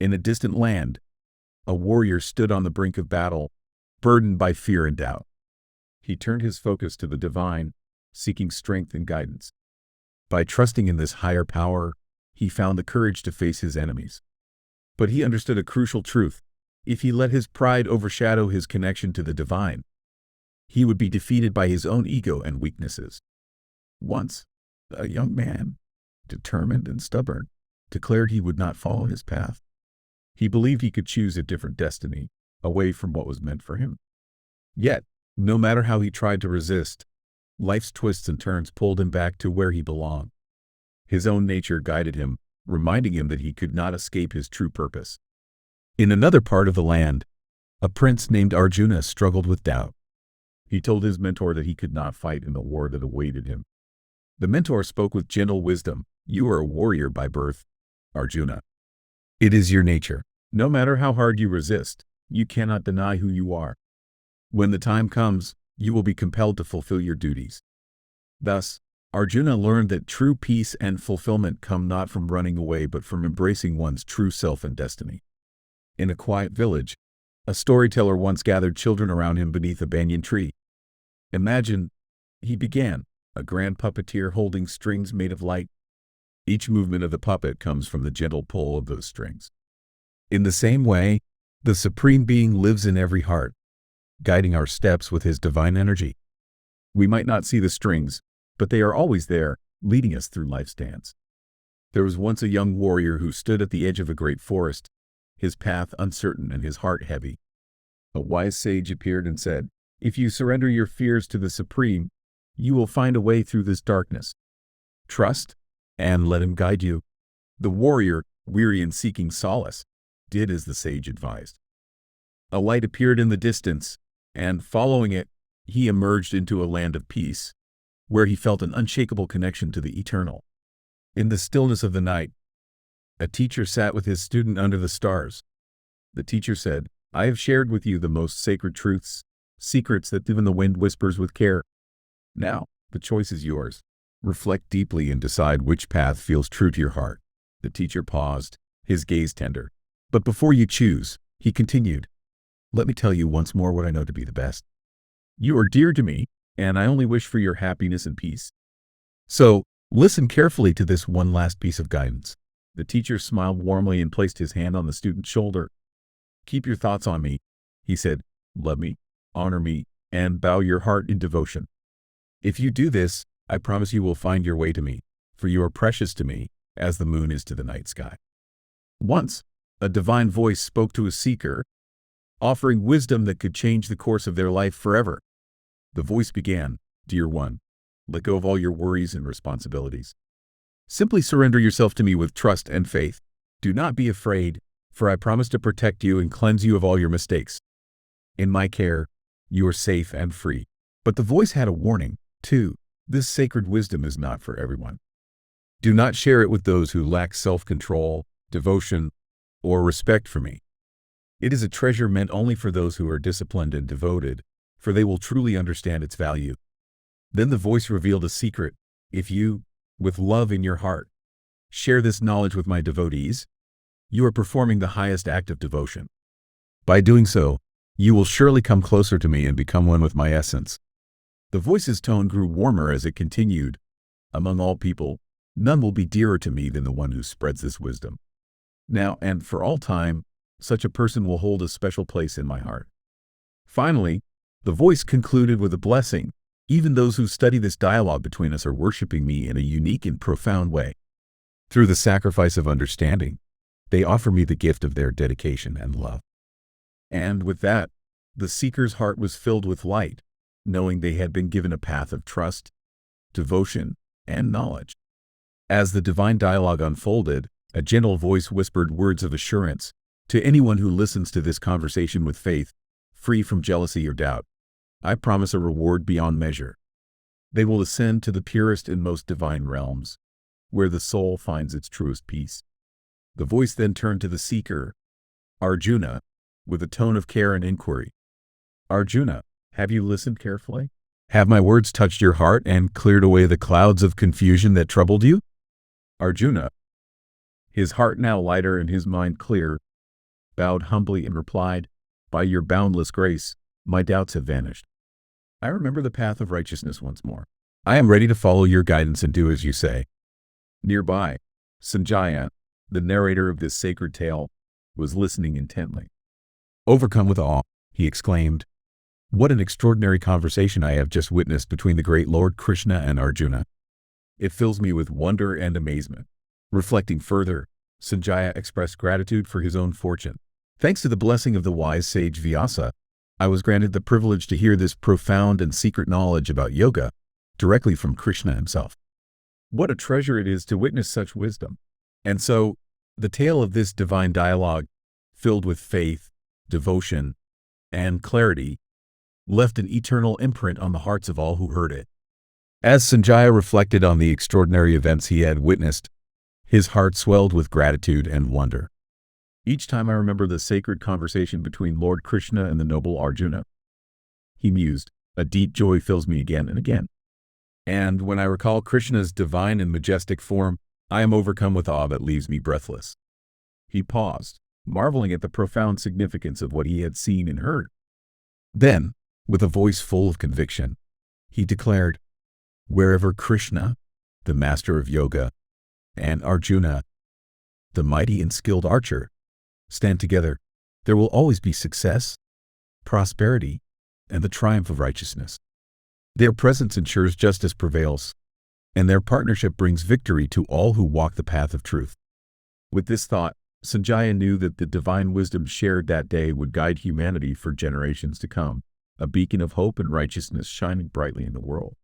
In a distant land, a warrior stood on the brink of battle, burdened by fear and doubt. He turned his focus to the divine, seeking strength and guidance. By trusting in this higher power, he found the courage to face his enemies. But he understood a crucial truth. If he let his pride overshadow his connection to the divine, he would be defeated by his own ego and weaknesses. Once, a young man, determined and stubborn, declared he would not follow his path. He believed he could choose a different destiny, away from what was meant for him. Yet, no matter how he tried to resist, life's twists and turns pulled him back to where he belonged. His own nature guided him, reminding him that he could not escape his true purpose. In another part of the land, a prince named Arjuna struggled with doubt. He told his mentor that he could not fight in the war that awaited him. The mentor spoke with gentle wisdom. "You are a warrior by birth, Arjuna. It is your nature. No matter how hard you resist, you cannot deny who you are. When the time comes, you will be compelled to fulfill your duties." Thus, Arjuna learned that true peace and fulfillment come not from running away but from embracing one's true self and destiny. In a quiet village, a storyteller once gathered children around him beneath a banyan tree. "Imagine," he began, "a grand puppeteer holding strings made of light. Each movement of the puppet comes from the gentle pull of those strings. In the same way, the Supreme Being lives in every heart, guiding our steps with his divine energy. We might not see the strings, but they are always there, leading us through life's dance." There was once a young warrior who stood at the edge of a great forest, his path uncertain and his heart heavy. A wise sage appeared and said, "If you surrender your fears to the Supreme, you will find a way through this darkness. Trust and let him guide you." The warrior, weary and seeking solace, did as the sage advised. A light appeared in the distance, and following it, he emerged into a land of peace, where he felt an unshakable connection to the eternal. In the stillness of the night, a teacher sat with his student under the stars. The teacher said, "I have shared with you the most sacred truths, secrets that even the wind whispers with care. Now, the choice is yours. Reflect deeply and decide which path feels true to your heart." The teacher paused, his gaze tender. "But before you choose," he continued, "let me tell you once more what I know to be the best. You are dear to me, and I only wish for your happiness and peace. So, listen carefully to this one last piece of guidance." The teacher smiled warmly and placed his hand on the student's shoulder. "Keep your thoughts on me," he said. "Love me, honor me, and bow your heart in devotion. If you do this, I promise you will find your way to me, for you are precious to me, as the moon is to the night sky." Once, a divine voice spoke to a seeker, offering wisdom that could change the course of their life forever. The voice began, "Dear one, let go of all your worries and responsibilities. Simply surrender yourself to me with trust and faith. Do not be afraid, for I promise to protect you and cleanse you of all your mistakes. In my care, you are safe and free." But the voice had a warning, too. "This sacred wisdom is not for everyone. Do not share it with those who lack self-control, devotion, or respect for me. It is a treasure meant only for those who are disciplined and devoted, for they will truly understand its value." Then the voice revealed a secret. "If you, with love in your heart, share this knowledge with my devotees, you are performing the highest act of devotion. By doing so, you will surely come closer to me and become one with my essence." The voice's tone grew warmer as it continued, "Among all people, none will be dearer to me than the one who spreads this wisdom. Now and for all time, such a person will hold a special place in my heart." Finally, the voice concluded with a blessing. "Even those who study this dialogue between us are worshiping me in a unique and profound way. Through the sacrifice of understanding, they offer me the gift of their dedication and love." And with that, the seeker's heart was filled with light, knowing they had been given a path of trust, devotion, and knowledge. As the divine dialogue unfolded, a gentle voice whispered words of assurance. "To anyone who listens to this conversation with faith, free from jealousy or doubt, I promise a reward beyond measure. They will ascend to the purest and most divine realms, where the soul finds its truest peace." The voice then turned to the seeker, Arjuna, with a tone of care and inquiry. "Arjuna, have you listened carefully? Have my words touched your heart and cleared away the clouds of confusion that troubled you?" Arjuna, his heart now lighter and his mind clear, bowed humbly and replied, "By your boundless grace, my doubts have vanished. I remember the path of righteousness once more. I am ready to follow your guidance and do as you say." Nearby, Sanjaya, the narrator of this sacred tale, was listening intently. Overcome with awe, he exclaimed, "What an extraordinary conversation I have just witnessed between the great Lord Krishna and Arjuna. It fills me with wonder and amazement." Reflecting further, Sanjaya expressed gratitude for his own fortune. "Thanks to the blessing of the wise sage Vyasa, I was granted the privilege to hear this profound and secret knowledge about yoga directly from Krishna himself. What a treasure it is to witness such wisdom." And so, the tale of this divine dialogue, filled with faith, devotion, and clarity, left an eternal imprint on the hearts of all who heard it. As Sanjaya reflected on the extraordinary events he had witnessed, his heart swelled with gratitude and wonder. "Each time I remember the sacred conversation between Lord Krishna and the noble Arjuna," he mused, "a deep joy fills me again and again. And when I recall Krishna's divine and majestic form, I am overcome with awe that leaves me breathless." He paused, marveling at the profound significance of what he had seen and heard. Then, with a voice full of conviction, he declared, "Wherever Krishna, the master of yoga, and Arjuna, the mighty and skilled archer, stand together, there will always be success, prosperity, and the triumph of righteousness. Their presence ensures justice prevails, and their partnership brings victory to all who walk the path of truth." With this thought, Sanjaya knew that the divine wisdom shared that day would guide humanity for generations to come, a beacon of hope and righteousness shining brightly in the world.